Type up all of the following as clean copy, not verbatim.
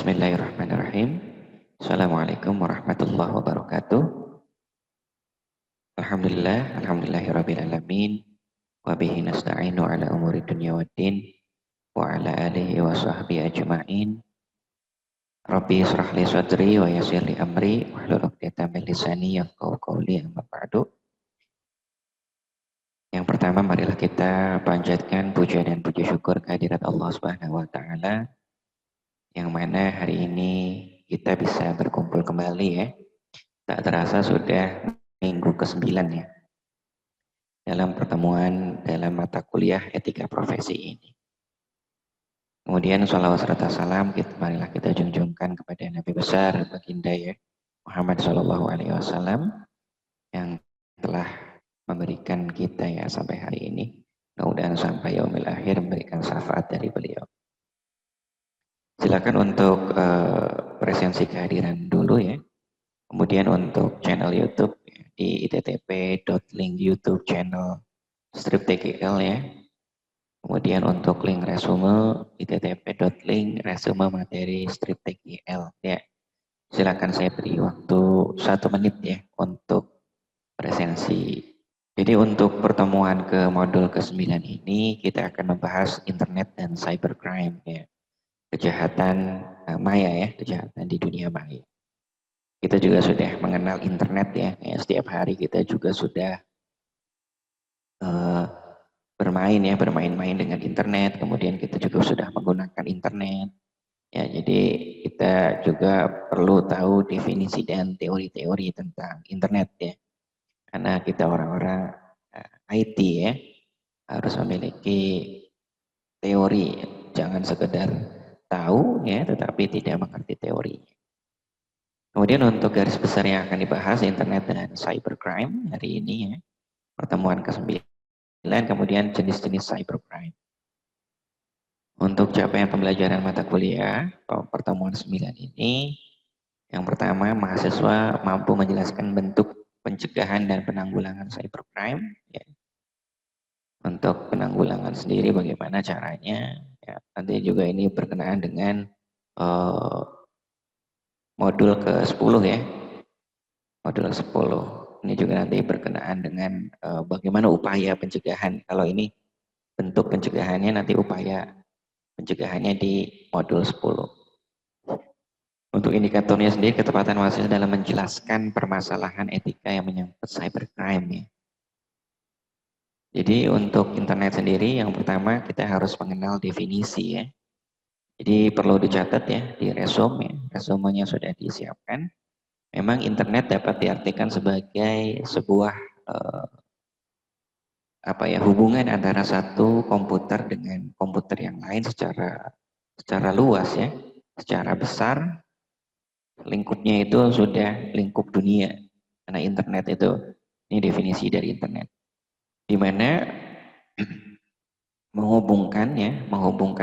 Bismillahirrahmanirrahim. Assalamualaikum warahmatullahi wabarakatuh. Alhamdulillahirrabbilalamin. Wabihi nasta'inu ala umuri dunya waddin. Wa ala alihi wa sahbihi ajma'in. Rabbi israh li sadri wa yassir li amri. Wahlul 'uqdatam min lisani yafqahu qawli, amma ba'du. Yang pertama, marilah kita panjatkan puja dan puji syukur kehadirat Allah Subhanahu wa taala, yang mana hari ini kita bisa berkumpul kembali ya. Tak terasa sudah minggu ke-9 ya, dalam pertemuan dalam mata kuliah etika profesi ini. Kemudian sholawat serta salam marilah kita junjungkan kepada Nabi besar baginda ya Muhammad Shallallahu Alaihi Wasallam yang telah memberikan kita ya sampai hari ini. Mudah-mudahan sampai yaumil akhir memberikan syafaat dari beliau. Silakan untuk presensi kehadiran dulu ya. Kemudian untuk channel YouTube di ittp.link YouTube channel Strip TGL ya. Kemudian untuk link resume ittp.link resume materi Strip TGL ya. Silakan saya beri waktu 1 menit ya untuk presensi. Jadi untuk pertemuan ke modul ke-9 ini kita akan membahas internet dan cybercrime ya. Kejahatan maya ya, kejahatan di dunia maya. Kita juga sudah mengenal internet ya, setiap hari kita juga sudah bermain-main dengan internet, kemudian kita juga sudah menggunakan internet. Ya, jadi kita juga perlu tahu definisi dan teori-teori tentang internet ya. Karena kita orang-orang IT ya, harus memiliki teori, jangan sekedar tahu ya, tetapi tidak mengerti teorinya. Kemudian untuk garis besar yang akan dibahas internet dan cybercrime hari ini ya, pertemuan ke-9, kemudian jenis-jenis cybercrime. Untuk capaian pembelajaran mata kuliah pertemuan 9 ini, yang pertama mahasiswa mampu menjelaskan bentuk pencegahan dan penanggulangan cybercrime. Ya. Untuk penanggulangan sendiri bagaimana caranya? Ya, nanti juga ini berkenaan dengan modul ke-10 ya. Modul 10. Ini juga nanti berkenaan dengan bagaimana upaya pencegahan. Kalau ini bentuk pencegahannya, nanti upaya pencegahannya di modul 10. Untuk indikatornya sendiri, ketepatan mahasiswa dalam menjelaskan permasalahan etika yang menyangkut cybercrime ya. Jadi untuk internet sendiri, yang pertama kita harus mengenal definisi ya. Jadi perlu dicatat ya di resume ya. Resumenya sudah disiapkan. Memang internet dapat diartikan sebagai sebuah hubungan antara satu komputer dengan komputer yang lain secara luas ya, secara besar. Lingkupnya itu sudah lingkup dunia. Karena internet itu, ini definisi dari internet, di mana menghubungkan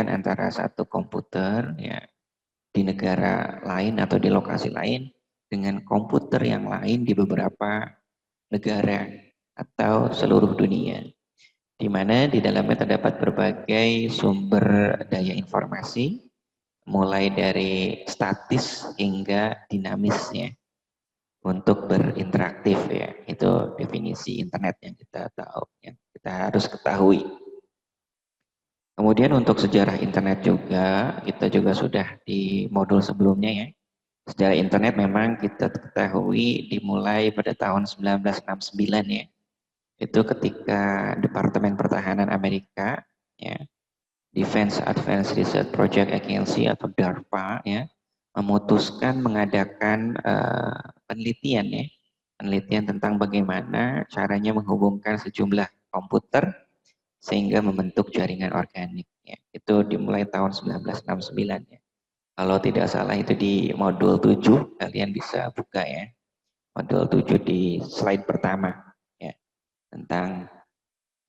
antara satu komputer ya di negara lain atau di lokasi lain dengan komputer yang lain di beberapa negara atau seluruh dunia, di mana di dalamnya terdapat berbagai sumber daya informasi, mulai dari statis hingga dinamisnya untuk berinteraktif ya. Itu definisi internet yang kita tahu, yang kita harus ketahui. Kemudian untuk sejarah internet juga, kita juga sudah di modul sebelumnya ya. Sejarah internet memang kita ketahui dimulai pada tahun 1969 ya. Itu ketika Departemen Pertahanan Amerika ya, Defense Advanced Research Project Agency atau DARPA ya, memutuskan mengadakan penelitian ya. Penelitian tentang bagaimana caranya menghubungkan sejumlah komputer sehingga membentuk jaringan organik ya. Itu dimulai tahun 1969 ya. Kalau tidak salah itu di modul 7, kalian bisa buka ya. Modul 7 di slide pertama ya, tentang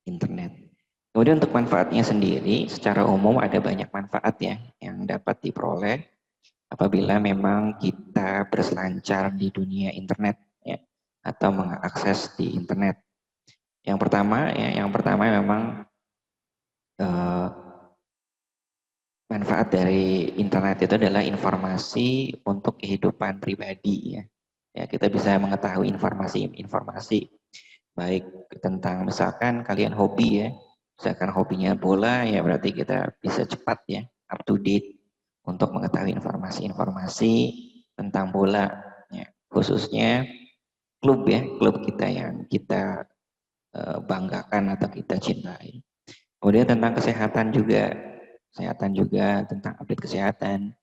internet. Kemudian untuk manfaatnya sendiri, secara umum ada banyak manfaat ya yang dapat diperoleh apabila memang kita berselancar di dunia internet ya, atau mengakses di internet. Yang pertama memang manfaat dari internet itu adalah informasi untuk kehidupan pribadi ya. Ya, kita bisa mengetahui informasi-informasi baik tentang misalkan kalian hobi ya, misalkan hobinya bola ya berarti kita bisa cepat ya, up to date untuk mengetahui informasi-informasi tentang bola ya, khususnya klub ya, klub kita yang kita banggakan atau kita cintai. Kemudian tentang kesehatan juga tentang update kesehatan.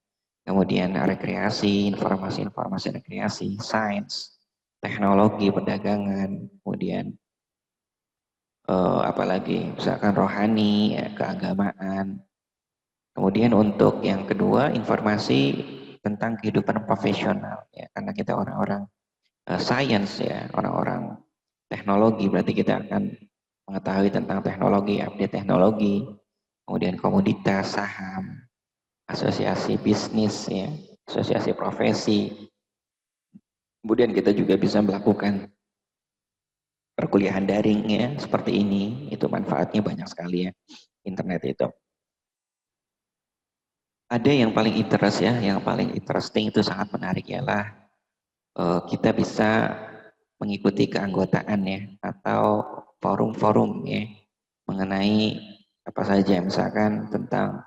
Kemudian rekreasi, informasi-informasi rekreasi, sains, teknologi, perdagangan, kemudian apalagi misalkan rohani, ya, keagamaan. Kemudian untuk yang kedua informasi tentang kehidupan profesional, ya karena kita orang-orang sains ya, orang-orang teknologi berarti kita akan mengetahui tentang teknologi, update teknologi, kemudian komoditas, saham, asosiasi bisnis ya, asosiasi profesi. Kemudian kita juga bisa melakukan perkuliahan daring ya, seperti ini, itu manfaatnya banyak sekali ya, internet itu. Ada yang paling interest ya, yang paling interesting itu sangat menarik ialah kita bisa mengikuti keanggotaan ya, atau forum-forum ya, mengenai apa saja, misalkan tentang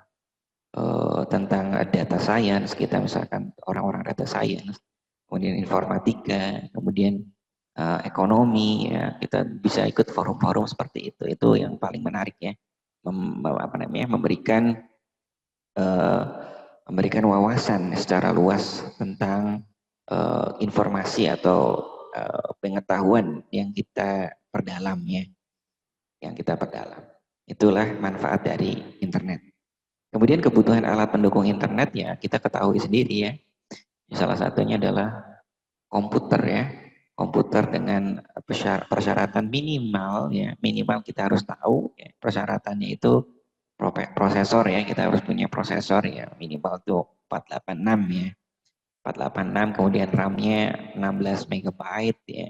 data science, kita misalkan orang-orang data science, kemudian informatika, kemudian ekonomi ya, kita bisa ikut forum-forum seperti itu yang paling menarik ya, memberikan wawasan secara luas tentang informasi atau pengetahuan yang kita perdalam ya, yang kita perdalam. Itulah manfaat dari internet. Kemudian kebutuhan alat pendukung internet ya kita ketahui sendiri ya. Salah satunya adalah komputer ya. Komputer dengan persyaratan minimal ya, minimal kita harus tahu ya, persyaratannya itu prosesor ya, kita harus punya prosesor ya, minimal tuh 486 ya. 486 kemudian RAM-nya 16 MB ya.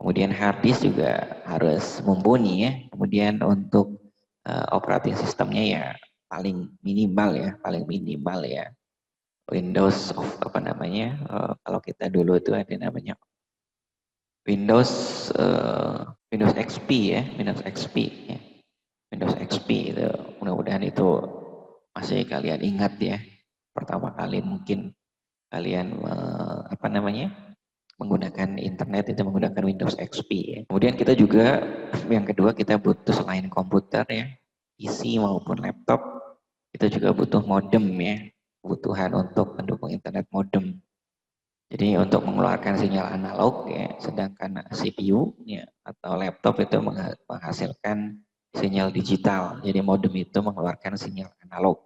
Kemudian hard disk juga harus mumpuni ya. Kemudian untuk operating sistemnya ya paling minimal ya. Windows apa namanya? Kalau kita dulu itu ada namanya Windows Windows XP ya, Windows XP ya. Windows XP itu mudah-mudahan itu masih kalian ingat ya. Pertama kali mungkin kalian apa namanya? Menggunakan internet itu menggunakan Windows XP ya. Kemudian kita juga yang kedua kita butuh selain komputer ya, PC maupun laptop, kita juga butuh modem ya, kebutuhan untuk mendukung internet modem. Jadi untuk mengeluarkan sinyal analog ya, sedangkan CPU ya, atau laptop itu menghasilkan sinyal digital. Jadi modem itu mengeluarkan sinyal analog.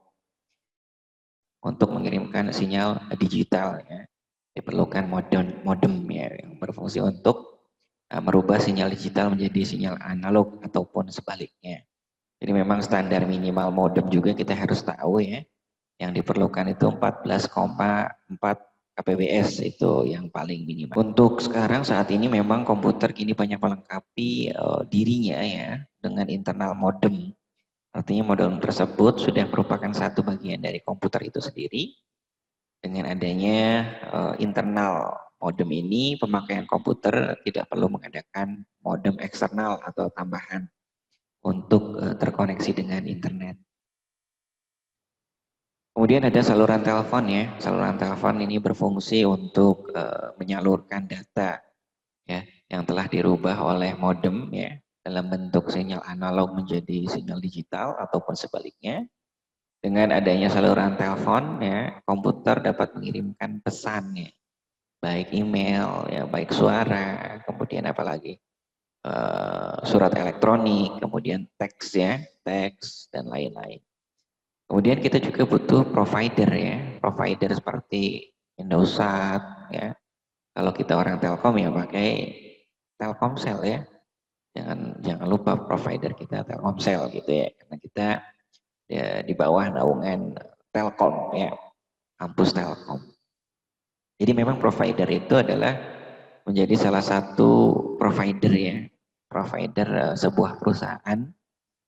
Untuk mengirimkan sinyal digital ya, diperlukan modem ya, yang berfungsi untuk merubah sinyal digital menjadi sinyal analog ataupun sebaliknya. Jadi memang standar minimal modem juga kita harus tahu ya. Yang diperlukan itu 14,4 kbps itu yang paling minimal. Untuk sekarang saat ini memang komputer kini banyak melengkapi dirinya ya dengan internal modem. Artinya modem tersebut sudah merupakan satu bagian dari komputer itu sendiri. Dengan adanya internal modem ini, pemakaian komputer tidak perlu mengadakan modem eksternal atau tambahan untuk terkoneksi dengan internet. Kemudian ada saluran telepon ya. Saluran telepon ini berfungsi untuk menyalurkan data ya yang telah dirubah oleh modem ya dalam bentuk sinyal analog menjadi sinyal digital ataupun sebaliknya. Dengan adanya saluran telepon ya, komputer dapat mengirimkan pesan ya, baik email ya, baik suara, kemudian apalagi surat elektronik, kemudian teks ya, teks dan lain-lain. Kemudian kita juga butuh provider ya, provider seperti Indosat ya. Kalau kita orang Telkom ya pakai Telkomsel ya. Jangan lupa provider kita Telkomsel gitu ya, karena kita ya, di bawah naungan Telkom ya, kampus Telkom. Jadi memang provider itu adalah menjadi salah satu provider ya, provider sebuah perusahaan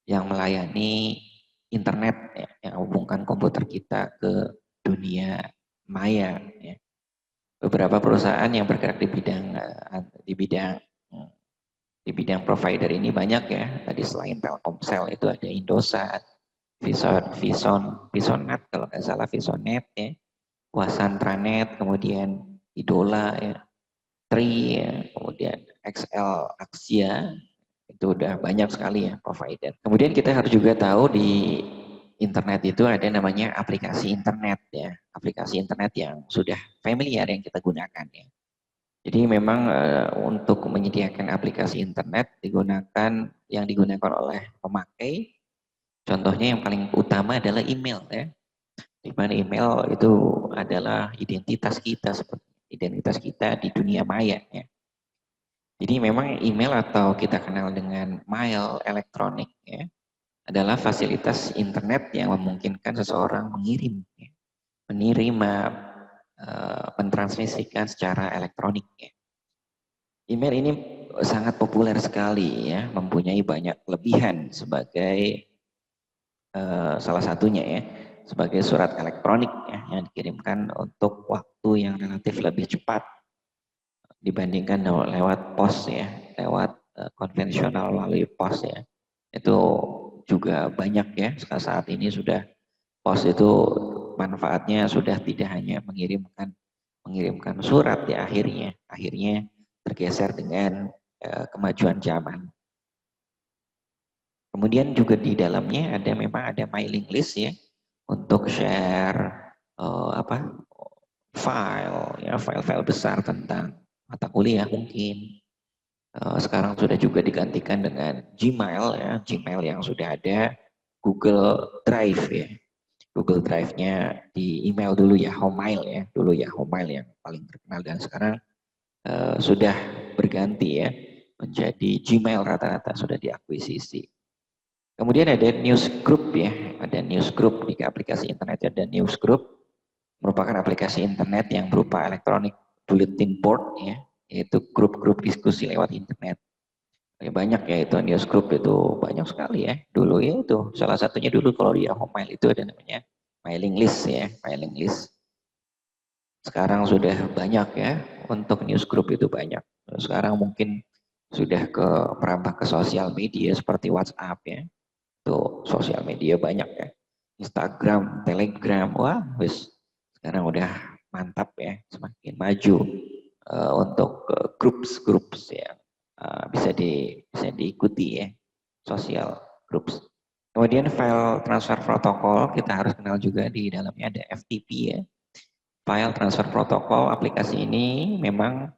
yang melayani internet ya, yang menghubungkan komputer kita ke dunia maya. Ya. Beberapa perusahaan yang bergerak di bidang provider ini banyak ya. Tadi selain Telkomsel itu ada Indosat, Visonet kalau nggak salah Visonet ya, Wasantranet, kemudian Idola ya, Tri ya, kemudian XL Axia, itu udah banyak sekali ya provider. Kemudian kita harus juga tahu di internet itu ada namanya aplikasi internet ya, aplikasi internet yang sudah familiar yang kita gunakan ya. Jadi memang untuk menyediakan aplikasi internet yang digunakan oleh pemakai, contohnya yang paling utama adalah email ya. Di mana email itu adalah identitas kita seperti identitas kita di dunia maya ya. Jadi memang email atau kita kenal dengan mail elektronik ya, adalah fasilitas internet yang memungkinkan seseorang mengirim, ya, menerima, mentransmisikan secara elektronik ya. Email ini sangat populer sekali ya, mempunyai banyak kelebihan sebagai salah satunya ya, sebagai surat elektronik ya, yang dikirimkan untuk waktu yang relatif lebih cepat dibandingkan lewat pos ya, lewat konvensional melalui pos ya. Itu juga banyak ya, saat ini sudah pos itu manfaatnya sudah tidak hanya mengirimkan surat ya, akhirnya tergeser dengan kemajuan zaman. Kemudian juga di dalamnya memang ada mailing list ya, untuk share file besar tentang mata kuliah mungkin. Sekarang sudah juga digantikan dengan Gmail ya, Gmail yang sudah ada Google Drive ya. Google Drive-nya di email dulu ya, Hotmail ya. Dulu ya Hotmail yang paling terkenal dan sekarang sudah berganti ya menjadi Gmail, rata-rata sudah diakuisisi. Kemudian ada newsgroup ya, ada newsgroup di aplikasi internet, ada newsgroup merupakan aplikasi internet yang berupa elektronik bulletin board ya, yaitu grup-grup diskusi lewat internet. Banyak ya itu newsgroup itu banyak sekali ya. Dulu ya itu salah satunya dulu kalau di Hotmail itu ada namanya mailing list ya, mailing list. Sekarang sudah banyak ya, untuk newsgroup itu banyak. Sekarang mungkin sudah merambah ke sosial media seperti WhatsApp ya. Itu sosial media banyak ya. Instagram, Telegram, wah wis sekarang udah mantap ya, semakin maju untuk grup ya. Bisa diikuti ya, sosial groups. Kemudian file transfer protokol kita harus kenal juga, di dalamnya ada FTP ya. File transfer protokol aplikasi ini memang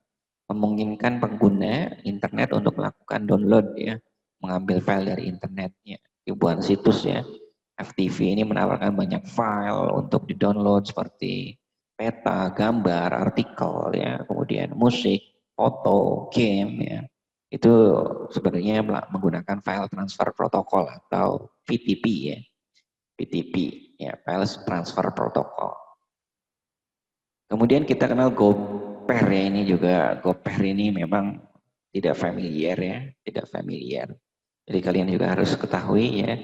memungkinkan pengguna internet untuk melakukan download ya, mengambil file dari internetnya, ribuan situs ya. FTP ini menawarkan banyak file untuk di-download seperti peta, gambar, artikel ya, kemudian musik, foto, game ya. Itu sebenarnya menggunakan file transfer protokol atau VTP ya. VTP ya, file transfer protokol. Kemudian kita kenal GoPair ya, ini juga GoPair ini memang tidak familiar ya, tidak familiar. Jadi kalian juga harus ketahui ya,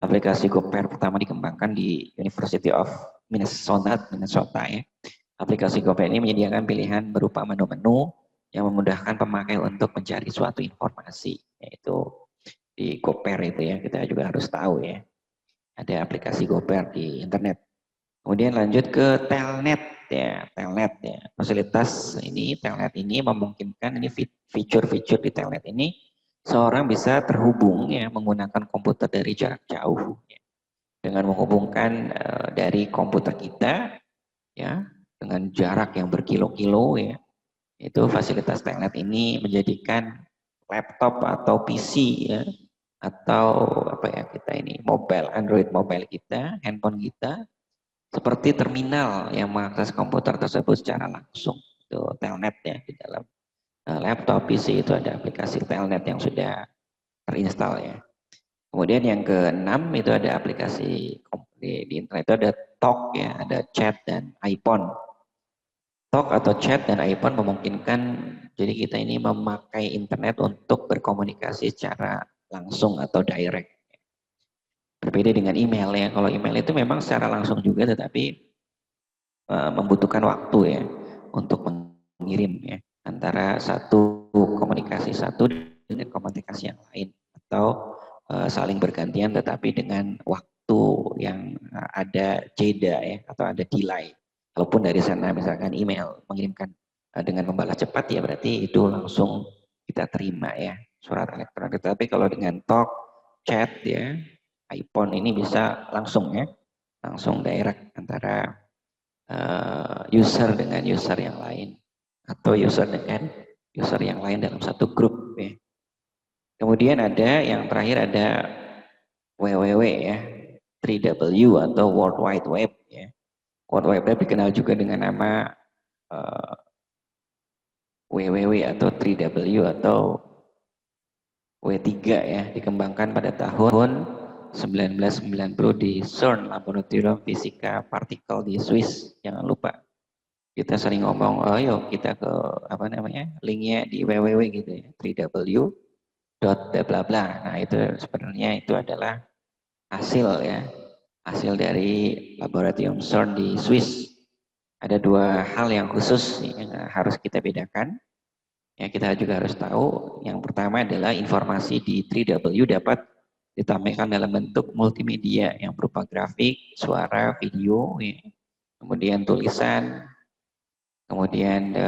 aplikasi GoPair pertama dikembangkan di University of Minnesota ya. Aplikasi GoPair ini menyediakan pilihan berupa menu-menu yang memudahkan pemakai untuk mencari suatu informasi, yaitu di GoPair itu ya, kita juga harus tahu ya. Ada aplikasi GoPair di internet. Kemudian lanjut ke Telnet ya, Telnet ya. Fasilitas ini, Telnet ini memungkinkan, ini fitur-fitur di Telnet ini, seorang bisa terhubung ya menggunakan komputer dari jarak jauh ya. Dengan menghubungkan dari komputer kita ya dengan jarak yang berkilo-kilo ya. Itu fasilitas Telnet ini menjadikan laptop atau PC ya, atau apa ya kita ini, Android mobile kita, handphone kita, seperti terminal yang mengakses komputer tersebut secara langsung. Itu Telnet ya, di dalam laptop PC itu ada aplikasi Telnet yang sudah terinstall ya. Kemudian yang keenam itu ada aplikasi di internet itu ada Talk ya, ada chat dan iPhone. Talk atau chat dan iPhone memungkinkan jadi kita ini memakai internet untuk berkomunikasi secara langsung atau direct. Berbeda dengan email ya. Kalau email itu memang secara langsung juga, tetapi membutuhkan waktu ya untuk mengirim ya antara satu komunikasi satu dengan komunikasi yang lain, atau saling bergantian tetapi dengan waktu yang ada jeda ya, atau ada delay. Walaupun dari sana misalkan email mengirimkan dengan membalas cepat ya, berarti itu langsung kita terima ya surat elektronik. Tapi kalau dengan talk, chat ya, iPhone ini bisa langsung ya, langsung direct antara user dengan user yang lain, atau user dengan user yang lain dalam satu grup ya. Kemudian ada yang terakhir, ada www ya, 3W atau World Wide Web ya. World Wide Web dikenal juga dengan nama www atau 3W atau W3 ya, dikembangkan pada tahun 1990 di CERN, Laboratorium Fisika Partikel di Swiss. Jangan lupa, kita sering ngomong, oh yuk kita ke apa namanya, linknya di www gitu ya, 3W bla bla bla. Nah itu sebenarnya itu adalah hasil ya, hasil dari laboratorium CERN di Swiss. Ada dua hal yang khusus yang harus kita bedakan. Ya, kita juga harus tahu. Yang pertama adalah informasi di 3W dapat ditampilkan dalam bentuk multimedia yang berupa grafik, suara, video, ya. Kemudian tulisan. Kemudian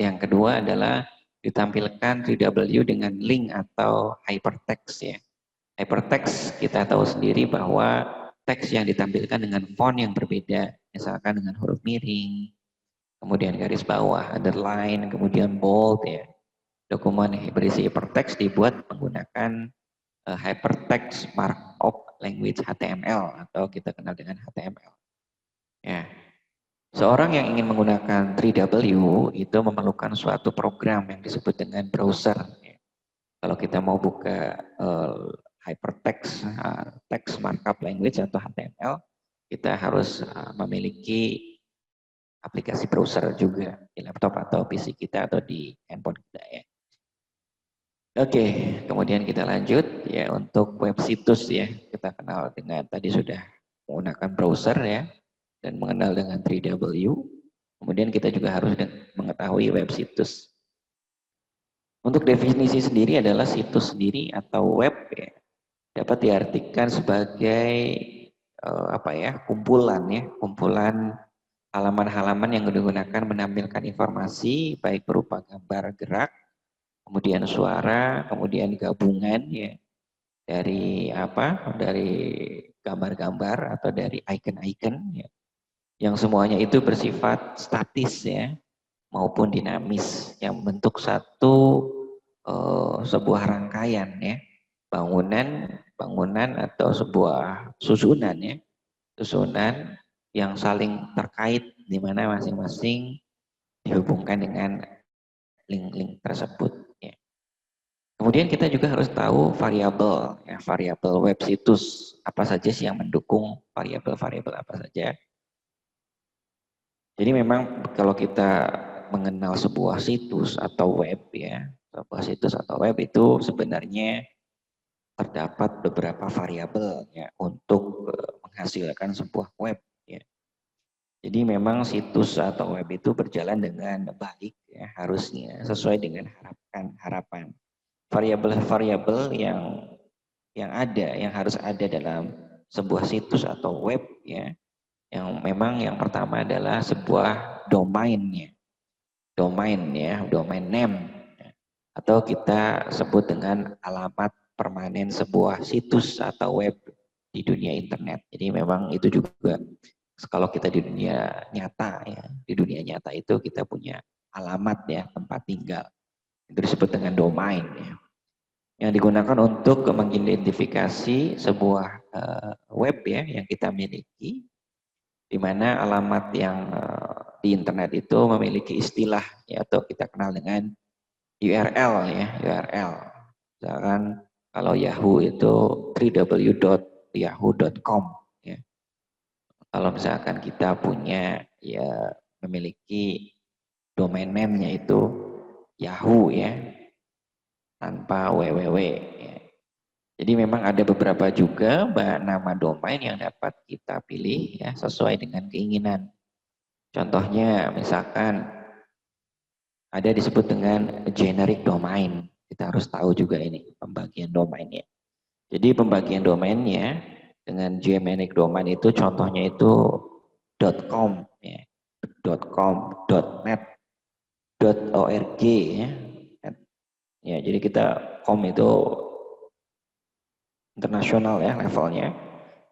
yang kedua adalah ditampilkan 3W dengan link atau hypertext ya. Hypertext kita tahu sendiri bahwa teks yang ditampilkan dengan font yang berbeda, misalkan dengan huruf miring, kemudian garis bawah, underline, kemudian bold ya. Dokumen berisi hypertext dibuat menggunakan hypertext markup language HTML, atau kita kenal dengan HTML. Ya. Seorang yang ingin menggunakan 3W itu memerlukan suatu program yang disebut dengan browser. Ya. Kalau kita mau buka hypertext text markup language atau HTML, kita harus memiliki aplikasi browser juga di laptop atau PC kita atau di handphone kita ya. Oke, kemudian kita lanjut ya untuk web situs ya. Kita kenal dengan tadi sudah menggunakan browser ya dan mengenal dengan 3W. Kemudian kita juga harus mengetahui web situs. Untuk definisi sendiri adalah situs sendiri atau web ya, dapat diartikan sebagai apa ya, kumpulan halaman-halaman yang digunakan menampilkan informasi baik berupa gambar gerak, kemudian suara, kemudian gabungan ya dari gambar-gambar atau dari icon-icon ya, yang semuanya itu bersifat statis ya maupun dinamis yang membentuk sebuah rangkaian ya, bangunan atau sebuah susunan ya, susunan yang saling terkait di mana masing-masing dihubungkan dengan link-link tersebut ya. Kemudian kita juga harus tahu variabel ya, variabel web situs apa saja sih yang mendukung variabel-variabel apa saja. Jadi memang kalau kita mengenal sebuah situs atau web ya, sebuah situs atau web itu sebenarnya terdapat beberapa variabel ya untuk menghasilkan sebuah web ya. Jadi memang situs atau web itu berjalan dengan baik ya, harusnya sesuai dengan harapan. Variabel-variabel yang harus ada dalam sebuah situs atau web ya, yang memang yang pertama adalah sebuah domainnya. Domain ya, domain name atau kita sebut dengan alamat permanen sebuah situs atau web di dunia internet. Jadi memang itu juga kalau kita di dunia nyata ya, di dunia nyata itu kita punya alamat ya, tempat tinggal. Itu disebut dengan domain ya. Yang digunakan untuk mengidentifikasi sebuah web ya yang kita miliki, di mana alamat yang di internet itu memiliki istilah ya, atau kita kenal dengan URL ya, URL. Misalkan kalau Yahoo itu www.yahoo.com ya. Kalau misalkan kita punya ya memiliki domain name-nya itu Yahoo ya, tanpa www ya. Jadi memang ada beberapa juga nama domain yang dapat kita pilih ya sesuai dengan keinginan. Contohnya misalkan ada disebut dengan generic domain. Kita harus tahu juga ini pembagian domainnya. Jadi pembagian domainnya dengan generic domain itu contohnya itu .com ya, .com, .net, .org ya. Ya, jadi kita com itu internasional ya levelnya.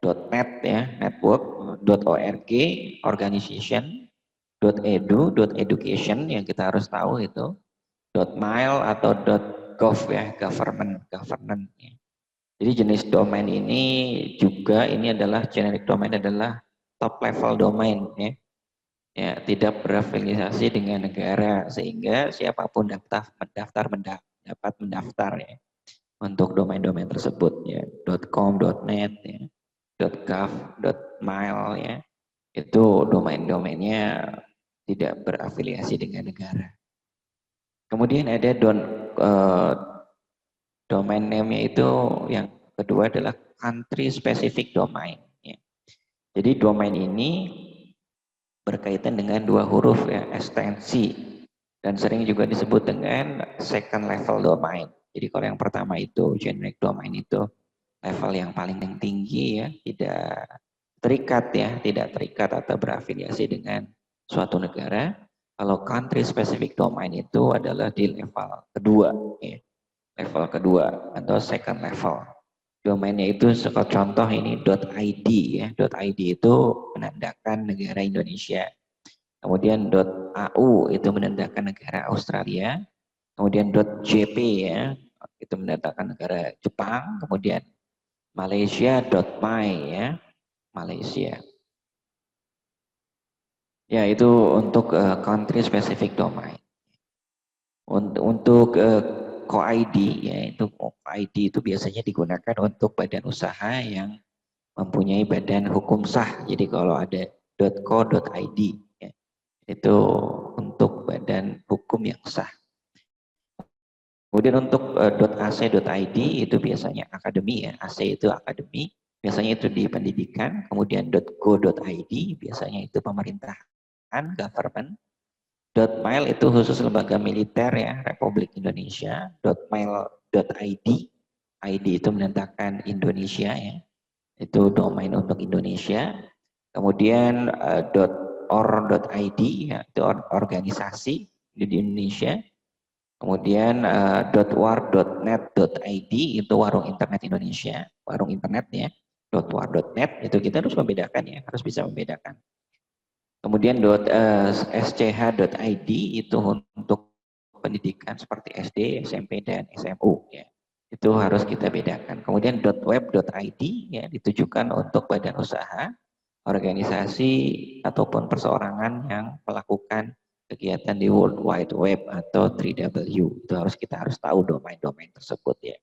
.net ya, network, .org, organization, .edu, .education yang kita harus tahu itu, .mile atau .gov ya, government ya. Jadi jenis domain ini juga ini adalah generic domain adalah top level domain ya. Ya, tidak berafiliasi dengan negara sehingga siapapun dapat mendaftar ya untuk domain-domain tersebut ya. .com, .net ya, .gov, .mile ya. Itu domain-domainnya tidak berafiliasi dengan negara. Kemudian ada domain name-nya itu yang kedua adalah country specific domain. Ya. Jadi domain ini berkaitan dengan dua huruf ya, ekstensi dan sering juga disebut dengan second level domain. Jadi kalau yang pertama itu generic domain itu level yang paling tinggi ya, tidak terikat atau berafiliasi dengan suatu negara. Kalau country specific domain itu adalah di level kedua ya. Level kedua atau second level. Domainnya itu contoh ini .id ya. .id itu menandakan negara Indonesia. Kemudian .au itu menandakan negara Australia. Kemudian .jp ya, itu menandakan negara Jepang. Kemudian Malaysia.my ya, Malaysia. Ya itu untuk country specific domain. Untuk co-ID ya itu co-ID itu biasanya digunakan untuk badan usaha yang mempunyai badan hukum sah. Jadi kalau ada .co.id ya, itu untuk badan hukum yang sah. Kemudian untuk .ac.id itu biasanya akademi ya, AC itu akademi, biasanya itu di pendidikan. Kemudian .go.id biasanya itu pemerintahan, government. .mile itu khusus lembaga militer ya, Republik Indonesia. .mile.id, ID itu menandakan Indonesia ya, itu domain untuk Indonesia. Kemudian .or.id ya, itu organisasi di Indonesia. Kemudian .war.net.id itu warung internet Indonesia, warung internetnya. .war.net itu kita harus membedakan ya, harus bisa membedakan. Kemudian .sch.id itu untuk pendidikan seperti SD, SMP, dan SMU. Ya. Itu harus kita bedakan. Kemudian .web.id ya, ditujukan untuk badan usaha, organisasi, ataupun perseorangan yang melakukan kegiatan di World Wide Web atau 3W. Itu kita harus tahu domain-domain tersebut ya.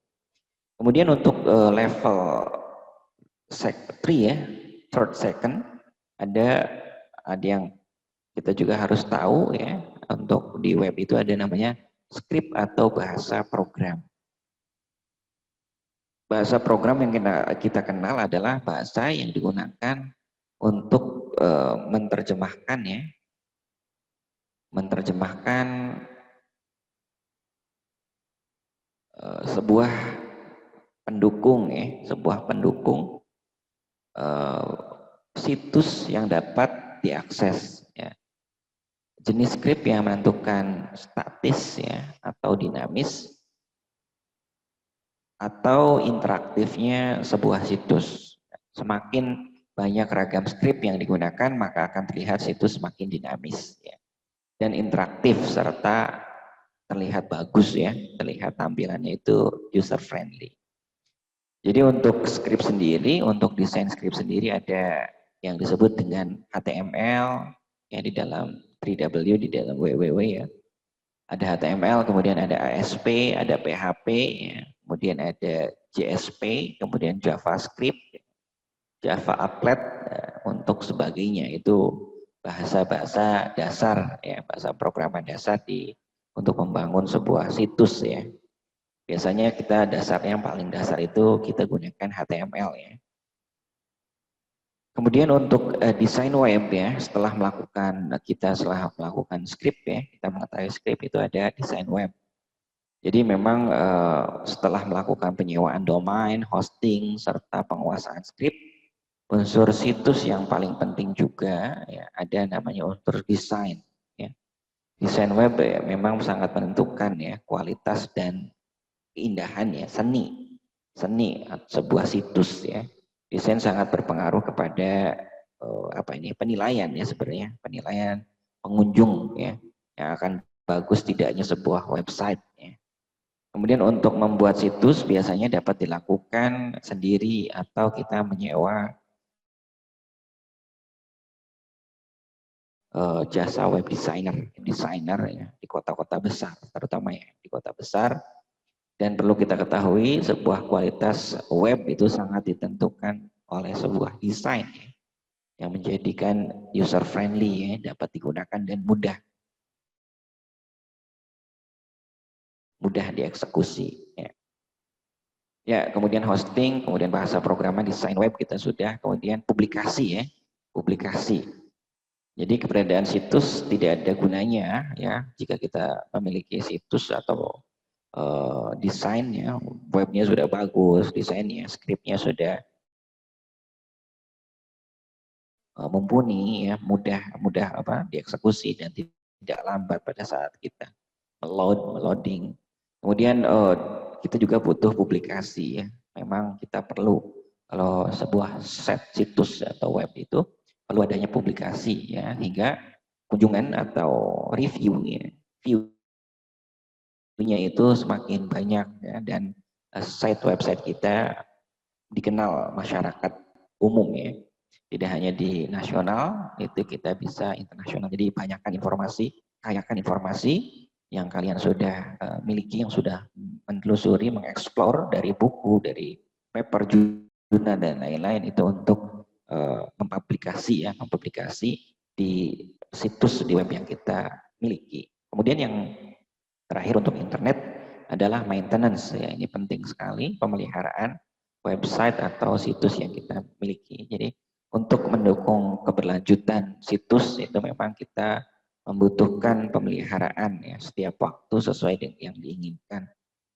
Kemudian untuk level 3 ya, third second, ada yang kita juga harus tahu ya, untuk di web itu ada namanya script atau bahasa program. Bahasa program yang kita kenal adalah bahasa yang digunakan untuk menerjemahkan ya, menerjemahkan sebuah pendukung ya, sebuah pendukung situs yang dapat diakses ya. Jenis script yang menentukan statis ya atau dinamis atau interaktifnya sebuah situs. Semakin banyak ragam script yang digunakan maka akan terlihat situs semakin dinamis ya. Dan interaktif serta terlihat bagus ya, terlihat tampilannya itu user friendly. Jadi untuk script sendiri, untuk desain script sendiri ada yang disebut dengan HTML ya di dalam 3W, di dalam www ya. Ada HTML, kemudian ada ASP, ada PHP, ya. Kemudian ada JSP, kemudian JavaScript, Java Applet untuk sebagainya. Itu bahasa-bahasa dasar ya, bahasa programan dasar untuk membangun sebuah situs ya. Biasanya kita dasarnya yang paling dasar itu kita gunakan HTML ya. Kemudian untuk desain web ya, setelah melakukan script ya, kita mengetahui script itu ada desain web. Jadi memang setelah melakukan penyewaan domain, hosting, serta penguasaan script, unsur situs yang paling penting juga ya, ada namanya unsur desain. Ya. Desain web ya, memang sangat menentukan ya kualitas dan keindahan ya, seni sebuah situs ya. Desain sangat berpengaruh kepada penilaian ya sebenarnya, penilaian pengunjung ya, yang akan bagus tidaknya sebuah website ya. Kemudian untuk membuat situs biasanya dapat dilakukan sendiri atau kita menyewa jasa web designer ya di kota-kota besar, terutama ya di kota besar. Dan perlu kita ketahui sebuah kualitas web itu sangat ditentukan oleh sebuah desain ya, yang menjadikan user friendly ya, dapat digunakan dan mudah dieksekusi ya. Ya, kemudian hosting, kemudian bahasa programan, desain web kita sudah, kemudian publikasi ya, publikasi. Jadi keberadaan situs tidak ada gunanya ya jika kita memiliki situs atau desainnya, webnya sudah bagus, desainnya, skripnya sudah mumpuni ya, mudah dieksekusi dan tidak lambat pada saat kita meloading. Kemudian kita juga butuh publikasi ya. Memang kita perlu kalau sebuah situs atau web itu perlu adanya publikasi ya hingga kunjungan atau review-nya itu semakin banyak ya, dan website kita dikenal masyarakat umum ya. Tidak hanya di nasional, itu kita bisa internasional. Jadi banyakkan informasi, kayakan informasi yang kalian sudah miliki, yang sudah menelusuri, mengeksplor dari buku, dari paper, jurnal dan lain-lain itu untuk mempublikasi di situs di web yang kita miliki. Kemudian yang terakhir untuk internet adalah maintenance ya, ini penting sekali, pemeliharaan website atau situs yang kita miliki. Jadi untuk mendukung keberlanjutan situs itu memang kita membutuhkan pemeliharaan ya setiap waktu sesuai dengan yang diinginkan.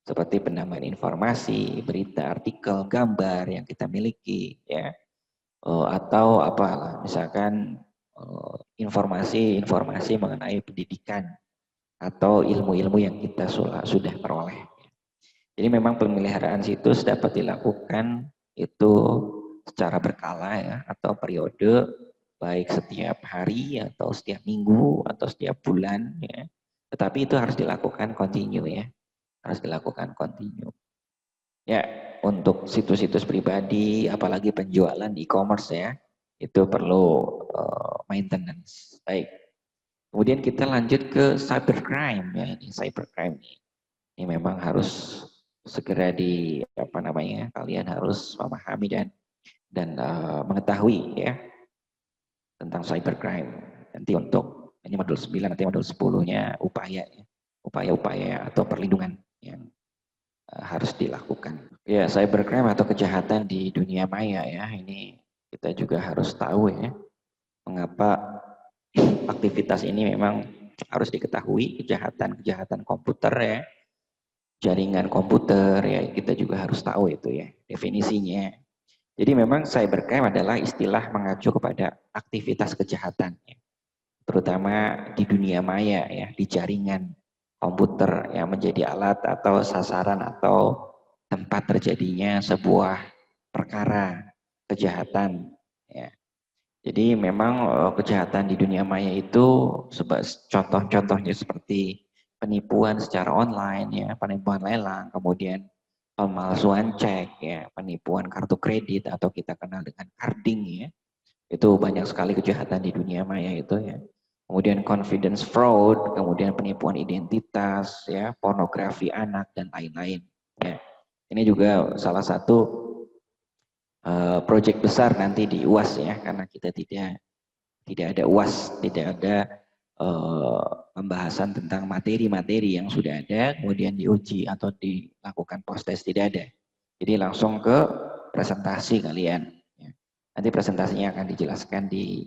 Seperti penambahan informasi, berita, artikel, gambar yang kita miliki ya. Atau apalah misalkan informasi mengenai pendidikan atau ilmu-ilmu yang kita sudah peroleh. Jadi memang pemeliharaan situs dapat dilakukan itu secara berkala ya atau periode, baik setiap hari atau setiap minggu atau setiap bulan ya. Tetapi itu harus dilakukan kontinu ya. Harus dilakukan kontinu. Ya, untuk situs-situs pribadi apalagi penjualan e-commerce ya, itu perlu maintenance. Baik. Kemudian kita lanjut ke cybercrime ya, ini cybercrime ini memang harus segera kalian harus memahami dan mengetahui ya tentang cybercrime. Nanti untuk ini modul 9, nanti modul 10-nya upaya-upaya atau perlindungan yang harus dilakukan. Ya, cybercrime atau kejahatan di dunia maya ya, ini kita juga harus tahu ya mengapa aktivitas ini memang harus diketahui, kejahatan komputer ya, jaringan komputer ya, kita juga harus tahu itu ya definisinya. Jadi memang cybercrime adalah istilah mengacu kepada aktivitas kejahatan ya, terutama di dunia maya ya, di jaringan komputer yang menjadi alat atau sasaran atau tempat terjadinya sebuah perkara kejahatan ya. Jadi memang kejahatan di dunia maya itu contoh-contohnya seperti penipuan secara online ya, penipuan lelang, kemudian pemalsuan cek ya, penipuan kartu kredit atau kita kenal dengan carding ya. Itu banyak sekali kejahatan di dunia maya itu ya. Kemudian confidence fraud, kemudian penipuan identitas ya, pornografi anak dan lain-lain ya. Ini juga salah satu proyek besar nanti di UAS ya, karena kita tidak ada UAS, tidak ada pembahasan tentang materi-materi yang sudah ada, kemudian diuji atau dilakukan post-test, tidak ada. Jadi langsung ke presentasi kalian. Nanti presentasinya akan dijelaskan di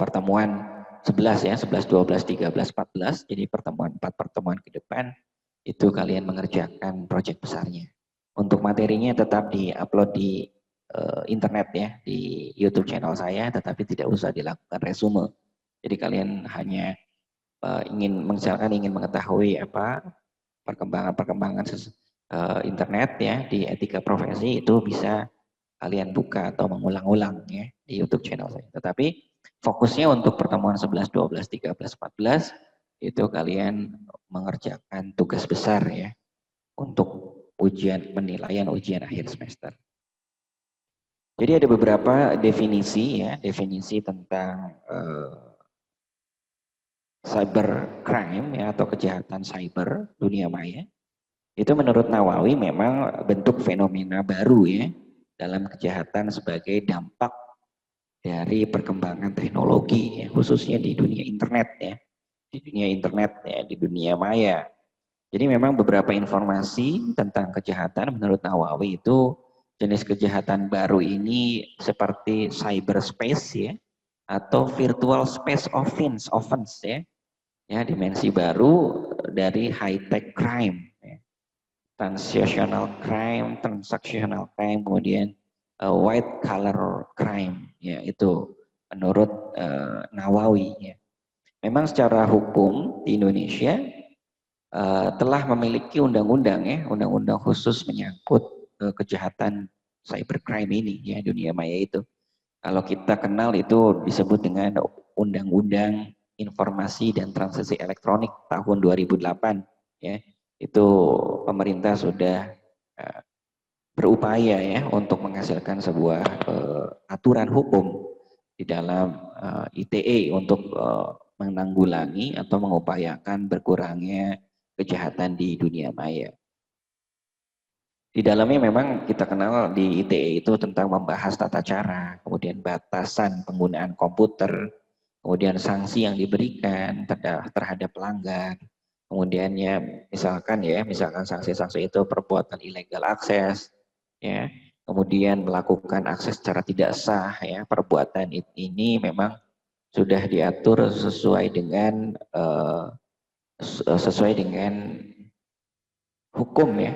pertemuan 11 ya, 11, 12, 13, 14. Jadi pertemuan 4 pertemuan ke depan itu kalian mengerjakan proyek besarnya. Untuk materinya tetap di-upload di internet ya, di YouTube channel saya, tetapi tidak usah dilakukan resume. Jadi kalian hanya ingin mengetahui apa perkembangan internet ya di etika profesi, itu bisa kalian buka atau mengulang-ulang ya di YouTube channel saya. Tetapi fokusnya untuk pertemuan 11, 12, 13, 14 itu kalian mengerjakan tugas besar ya untuk penilaian ujian akhir semester. Jadi ada beberapa definisi ya, definisi tentang cybercrime ya, atau kejahatan cyber dunia maya. Itu menurut Nawawi memang bentuk fenomena baru ya dalam kejahatan sebagai dampak dari perkembangan teknologi ya, khususnya di dunia internet ya, di dunia maya. Jadi memang beberapa informasi tentang kejahatan menurut Nawawi itu jenis kejahatan baru ini seperti cyberspace ya, atau virtual space offense ya, dimensi baru dari high tech crime, ya. Transactional crime, kemudian white collar crime, ya itu menurut Nawawi. Ya. Memang secara hukum di Indonesia telah memiliki undang-undang ya, undang-undang khusus menyangkut kejahatan cybercrime ini ya, dunia maya itu. Kalau kita kenal itu disebut dengan Undang-Undang Informasi dan Transaksi Elektronik tahun 2008 ya. Itu pemerintah sudah berupaya ya untuk menghasilkan sebuah aturan hukum di dalam ITE untuk menanggulangi atau mengupayakan berkurangnya kejahatan di dunia maya. Di dalamnya memang kita kenal di ITE itu tentang membahas tata cara, kemudian batasan penggunaan komputer, kemudian sanksi yang diberikan terhadap pelanggar, kemudian ya misalkan sanksi-sanksi itu perbuatan ilegal akses, ya, kemudian melakukan akses secara tidak sah, ya, perbuatan ini memang sudah diatur sesuai dengan hukum ya,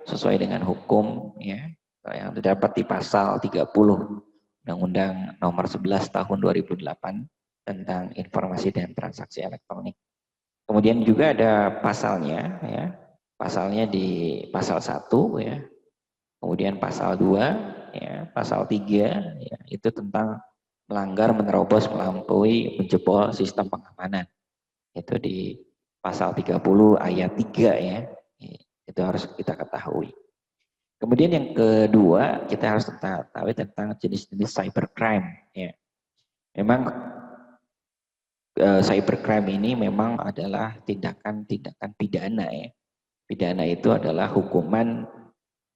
sesuai dengan hukum ya yang terdapat di pasal 30 Undang-Undang Nomor 11 Tahun 2008 tentang informasi dan transaksi elektronik. Kemudian juga ada pasalnya ya. Pasalnya di pasal 1 ya. Kemudian pasal 2 ya, pasal 3 ya, itu tentang melanggar, menerobos, melampaui, menjebol sistem pengamanan. Itu di pasal 30 ayat 3 ya. Itu harus kita ketahui. Kemudian yang kedua, kita harus ketahui tentang jenis-jenis cybercrime. Ya. Memang cybercrime ini memang adalah tindakan-tindakan pidana ya. Pidana itu adalah hukuman,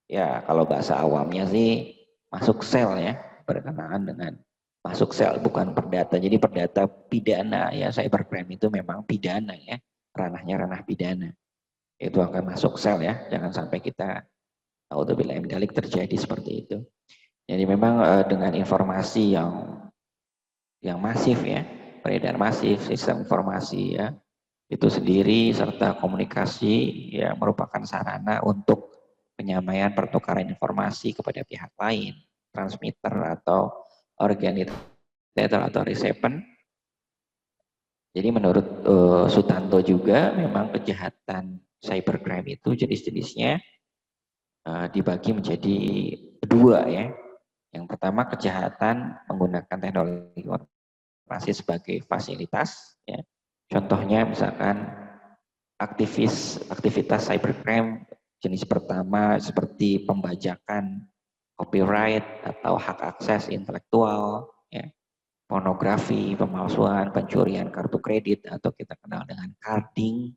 ya kalau bahasa awamnya sih masuk sel ya, berkenaan dengan masuk sel, bukan perdata. Jadi perdata pidana ya, cybercrime itu memang pidana ya, ranahnya ranah pidana. Itu akan masuk sel ya, jangan sampai kita naudzubillah min dzalik terjadi seperti itu. Jadi memang dengan informasi yang masif ya, beredar masif, sistem informasi ya, itu sendiri serta komunikasi ya merupakan sarana untuk penyampaian pertukaran informasi kepada pihak lain, transmitter atau originator atau recipient. Jadi menurut Sutanto juga memang kejahatan cybercrime itu jenis-jenisnya dibagi menjadi dua ya. Yang pertama kejahatan menggunakan teknologi informasi sebagai fasilitas. Ya. Contohnya misalkan aktivitas cybercrime jenis pertama seperti pembajakan copyright atau hak akses intelektual, ya, pornografi, pemalsuan, pencurian kartu kredit atau kita kenal dengan carding,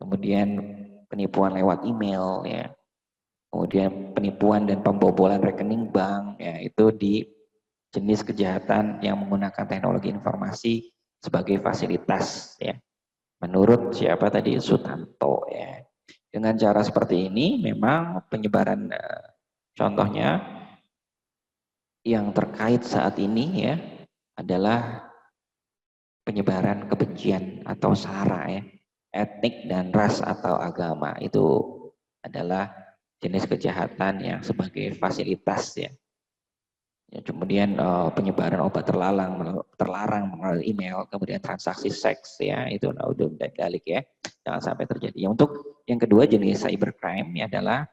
kemudian penipuan lewat email, ya, kemudian penipuan dan pembobolan rekening bank, ya, itu di jenis kejahatan yang menggunakan teknologi informasi sebagai fasilitas, ya. Menurut siapa tadi? Sutanto ya. Dengan cara seperti ini memang penyebaran contohnya yang terkait saat ini ya adalah penyebaran kebencian atau sara ya, etnik dan ras atau agama itu adalah jenis kejahatan yang sebagai fasilitas ya. Ya, kemudian penyebaran obat terlarang melalui email, kemudian transaksi seks ya itu naudzubillah dan dalik ya, jangan sampai terjadi. Ya, untuk yang kedua jenis cybercrime ya adalah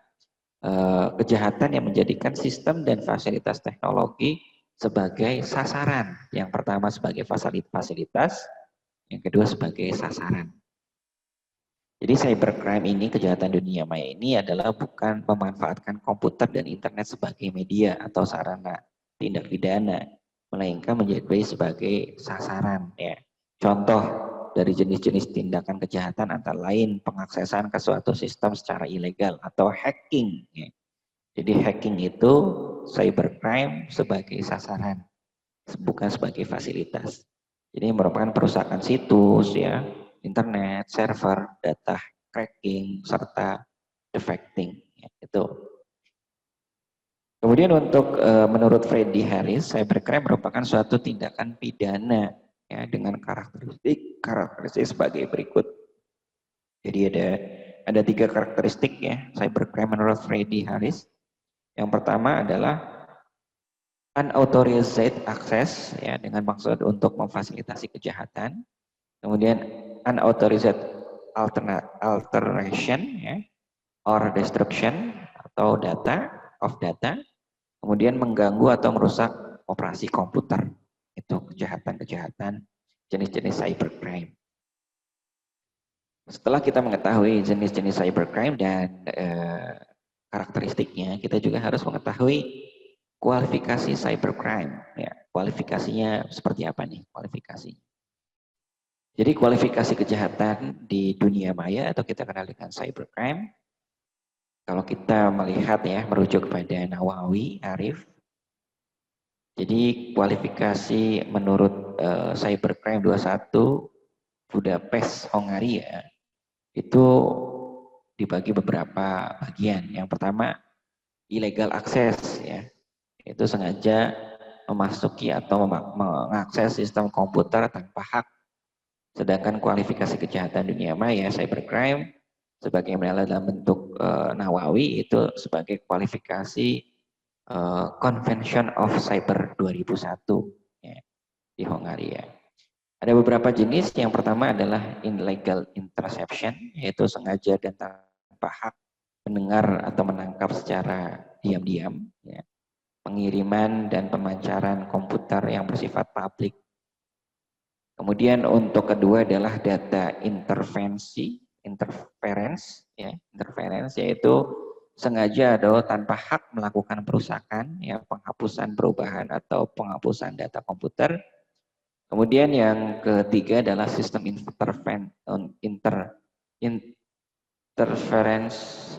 kejahatan yang menjadikan sistem dan fasilitas teknologi sebagai sasaran. Yang pertama sebagai fasilitas, yang kedua sebagai sasaran. Jadi cybercrime ini, kejahatan dunia maya ini adalah bukan memanfaatkan komputer dan internet sebagai media atau sarana tindak pidana, melainkan menjadi sebagai sasaran. Ya. Contoh dari jenis-jenis tindakan kejahatan antara lain pengaksesan ke suatu sistem secara ilegal atau hacking. Ya. Jadi hacking itu cybercrime sebagai sasaran, bukan sebagai fasilitas. Jadi merupakan perusakan situs, ya, internet, server, data cracking, serta defecting. Ya, itu. Kemudian untuk menurut Freddy Harris, cybercrime merupakan suatu tindakan pidana ya, dengan karakteristik sebagai berikut. Jadi ada 3 karakteristik ya cybercrime menurut Freddy Harris. Yang pertama adalah unauthorized access ya dengan maksud untuk memfasilitasi kejahatan. Kemudian unauthorized alteration ya or destruction atau data. Kemudian mengganggu atau merusak operasi komputer. Itu kejahatan-kejahatan jenis-jenis cybercrime. Setelah kita mengetahui jenis-jenis cybercrime dan karakteristiknya, kita juga harus mengetahui kualifikasi cybercrime. Ya, kualifikasinya seperti apa nih kualifikasi? Jadi kualifikasi kejahatan di dunia maya atau kita kenal dengan cybercrime, kalau kita melihat ya merujuk kepada Nawawi Arif, jadi kualifikasi menurut cybercrime 21 Budapest Hongaria itu dibagi beberapa bagian. Yang pertama illegal access ya, itu sengaja memasuki atau mengakses sistem komputer tanpa hak. Sedangkan kualifikasi kejahatan dunia maya cybercrime sebagaimana dalam bentuk Nawawi itu sebagai kualifikasi Convention of Cyber 2001 ya, di Hongaria. Ada beberapa jenis. Yang pertama adalah illegal interception, yaitu sengaja dan tanpa hak mendengar atau menangkap secara diam-diam ya, pengiriman dan pemancaran komputer yang bersifat publik. Kemudian untuk kedua adalah data interference ya, interference yaitu sengaja atau tanpa hak melakukan perusakan, ya, penghapusan, perubahan atau penghapusan data komputer. Kemudian yang ketiga adalah sistem interference,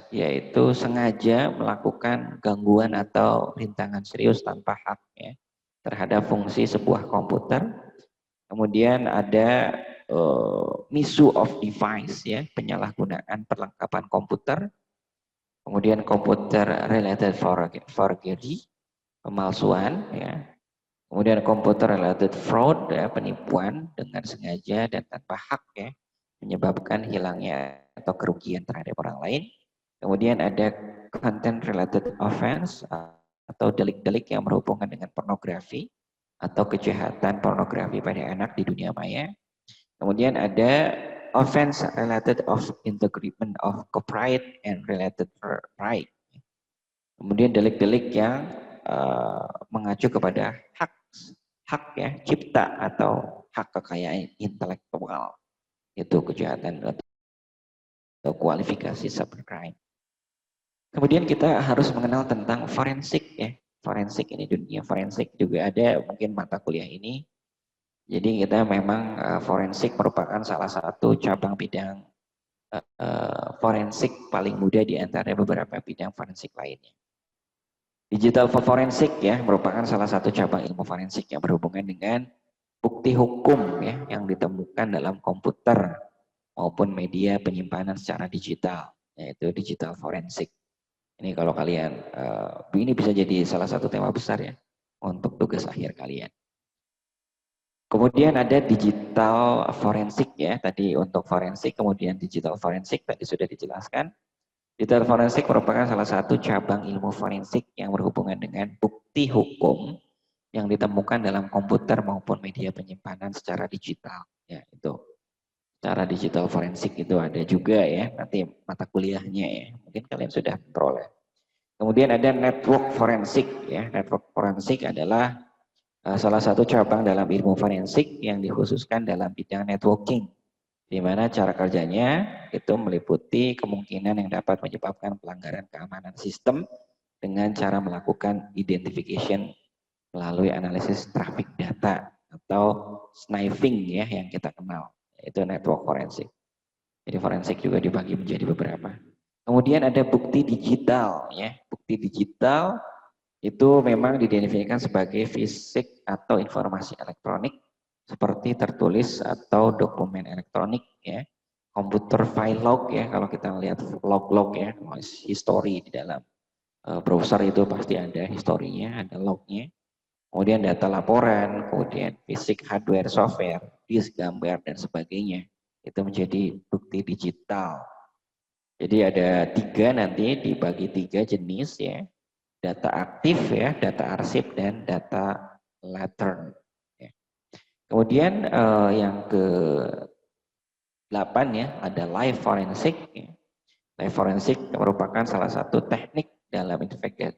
yaitu sengaja melakukan gangguan atau rintangan serius tanpa hak ya, terhadap fungsi sebuah komputer. Kemudian ada misuse of device ya, penyalahgunaan perlengkapan komputer. Kemudian komputer related forgery, pemalsuan ya. Kemudian komputer related fraud ya, penipuan dengan sengaja dan tanpa hak ya, menyebabkan hilangnya atau kerugian terhadap orang lain. Kemudian ada content related offense atau delik-delik yang berhubungan dengan pornografi atau kejahatan pornografi pada anak di dunia maya. Kemudian ada offense related of infringement of copyright and related right. Kemudian delik-delik yang mengacu kepada hak ya cipta atau hak kekayaan intelektual. Itu kejahatan atau kualifikasi cybercrime. Kemudian kita harus mengenal tentang forensik ya. Forensik ini dunia forensik juga ada mungkin mata kuliah ini. Jadi kita memang forensik merupakan salah satu cabang bidang forensik paling mudah di antara beberapa bidang forensik lainnya. Digital forensik ya merupakan salah satu cabang ilmu forensik yang berhubungan dengan bukti hukum ya yang ditemukan dalam komputer. maupun media penyimpanan secara digital, yaitu digital forensik. Ini kalau kalian, ini bisa jadi salah satu tema besar ya untuk tugas akhir kalian. Kemudian ada digital forensik ya, tadi untuk forensik, kemudian digital forensik tadi sudah dijelaskan. Digital forensik merupakan salah satu cabang ilmu forensik yang berhubungan dengan bukti hukum yang ditemukan dalam komputer maupun media penyimpanan secara digital. Ya, itu. Secara digital forensik itu ada juga ya, nanti mata kuliahnya ya. Mungkin kalian sudah peroleh. Kemudian ada network forensik ya. Network forensik adalah salah satu cabang dalam ilmu forensik yang dikhususkan dalam bidang networking, di mana cara kerjanya itu meliputi kemungkinan yang dapat menyebabkan pelanggaran keamanan sistem dengan cara melakukan identification melalui analisis traffic data atau sniping ya yang kita kenal, itu network forensik. Jadi forensik juga dibagi menjadi beberapa. Kemudian ada bukti digital ya. Bukti digital itu memang didefinisikan sebagai fisik atau informasi elektronik seperti tertulis atau dokumen elektronik ya, komputer file log ya, kalau kita lihat log-log ya, history di dalam browser itu pasti ada historinya, ada lognya. Kemudian data laporan, kemudian fisik hardware, software, disk, gambar dan sebagainya. Itu menjadi bukti digital. Jadi ada 3 nanti dibagi 3 jenis ya. Data aktif ya, data arsip dan data latent. Ya. Kemudian yang ke-8 ya, ada live forensik. Ya. Live forensik merupakan salah satu teknik dalam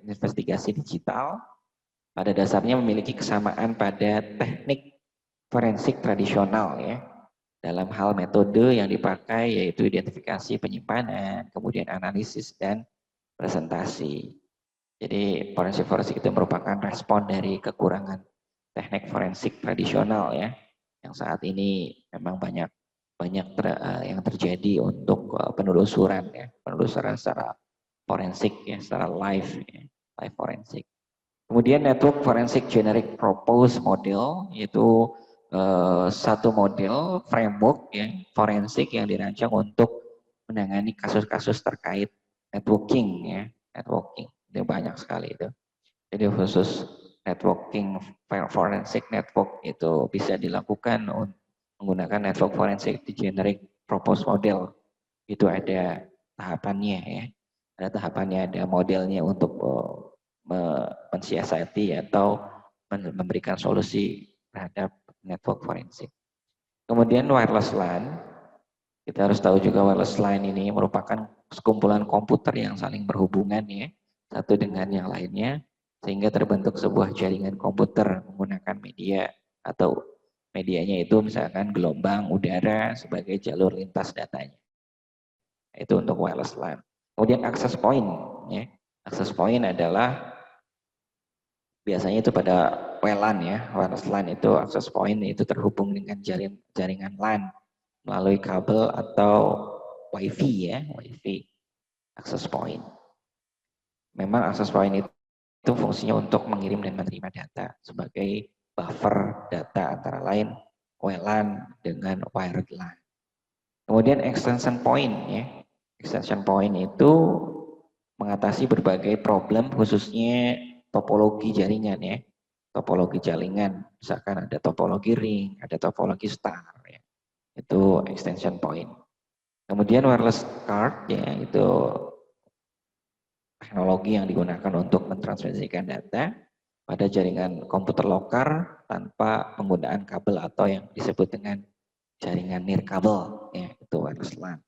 investigasi digital. Pada dasarnya memiliki kesamaan pada teknik forensik tradisional ya. Dalam hal metode yang dipakai yaitu identifikasi penyimpanan, kemudian analisis dan presentasi. Jadi forensik itu merupakan respon dari kekurangan teknik forensik tradisional ya, yang saat ini memang banyak yang terjadi untuk penelusuran ya, penelusuran secara forensik ya, secara live ya, live forensik. Kemudian network forensik generic purpose model yaitu satu model framework ya forensik yang dirancang untuk menangani kasus-kasus terkait networking ya, networking. Itu banyak sekali itu. Jadi khusus networking forensic network itu bisa dilakukan menggunakan network forensik di generic purpose model. Itu ada tahapannya ya. Ada tahapannya, ada modelnya untuk mensiasati atau memberikan solusi terhadap network forensik. Kemudian wireless LAN, kita harus tahu juga wireless LAN ini merupakan sekumpulan komputer yang saling berhubungan ya, satu dengan yang lainnya, sehingga terbentuk sebuah jaringan komputer menggunakan media atau medianya itu misalkan gelombang udara sebagai jalur lintas datanya. Itu untuk wireless LAN. Kemudian access point ya. Access point adalah biasanya itu pada WLAN ya, wireless LAN itu access point itu terhubung dengan jaringan LAN melalui kabel atau WiFi ya, WiFi access point. Memang access point itu fungsinya untuk mengirim dan menerima data sebagai buffer data antara lain WLAN dengan wired LAN. Kemudian extension point ya. Extension point itu mengatasi berbagai problem khususnya topologi jaringan ya. Topologi jaringan, misalkan ada topologi ring, ada topologi star ya. Itu extension point. Kemudian wireless card ya, itu teknologi yang digunakan untuk mentransmisikan data pada jaringan komputer lokal tanpa penggunaan kabel atau yang disebut dengan jaringan nirkabel ya, itu wireless LAN.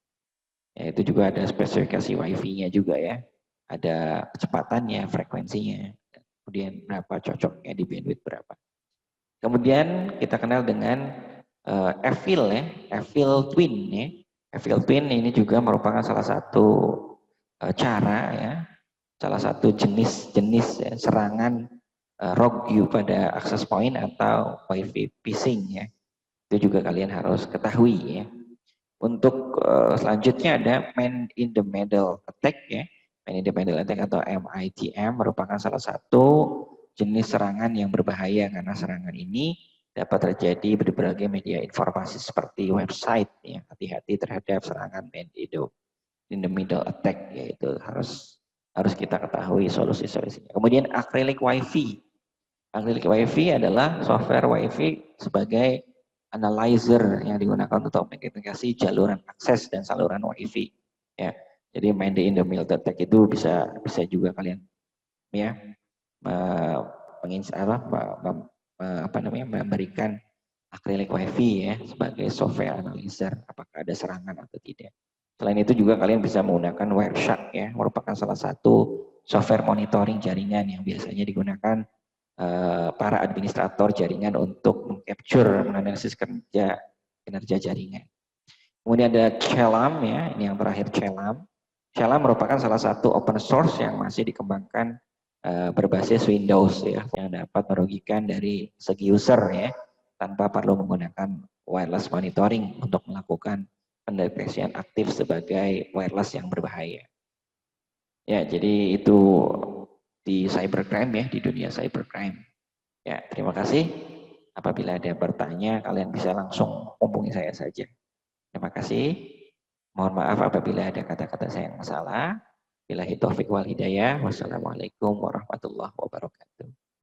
Ya, itu juga ada spesifikasi WiFi-nya juga ya. Ada kecepatannya, frekuensinya, kemudian berapa cocoknya di bandwidth berapa. Kemudian kita kenal dengan EFIL ya, EFIL Twin ya. EFIL Twin ini juga merupakan salah satu cara ya, salah satu jenis ya, serangan rogue pada access point atau WiFi phishing ya. Itu juga kalian harus ketahui ya. Untuk selanjutnya ada man in the middle attack ya. Man in the middle attack atau MITM merupakan salah satu jenis serangan yang berbahaya karena serangan ini dapat terjadi di berbagai media informasi seperti website. Ya, hati-hati terhadap serangan man in the middle attack, yaitu harus kita ketahui solusi-solusinya. Kemudian acrylic wifi. Acrylic wifi adalah software wifi sebagai analyzer yang digunakan untuk mengidentifikasi jaluran akses dan saluran wifi. Ya, jadi man in the middle attack itu bisa juga kalian ya memberikan acrylic wifi ya sebagai software analyzer apakah ada serangan atau tidak. Selain itu juga kalian bisa menggunakan Wireshark ya, merupakan salah satu software monitoring jaringan yang biasanya digunakan para administrator jaringan untuk mengcapture, menganalisis kinerja jaringan. Kemudian ada Chelam ya, ini yang terakhir Chelam. Chelam merupakan salah satu open source yang masih dikembangkan berbasis Windows ya, yang dapat merugikan dari segi user ya, tanpa perlu menggunakan wireless monitoring untuk melakukan pendeteksian aktif sebagai wireless yang berbahaya. Ya, jadi itu di cybercrime ya, di dunia cybercrime. Ya, terima kasih. Apabila ada bertanya, kalian bisa langsung hubungi saya saja. Terima kasih. Mohon maaf apabila ada kata-kata saya yang salah. Billahi taufiq wal hidayah. Wassalamualaikum warahmatullahi wabarakatuh.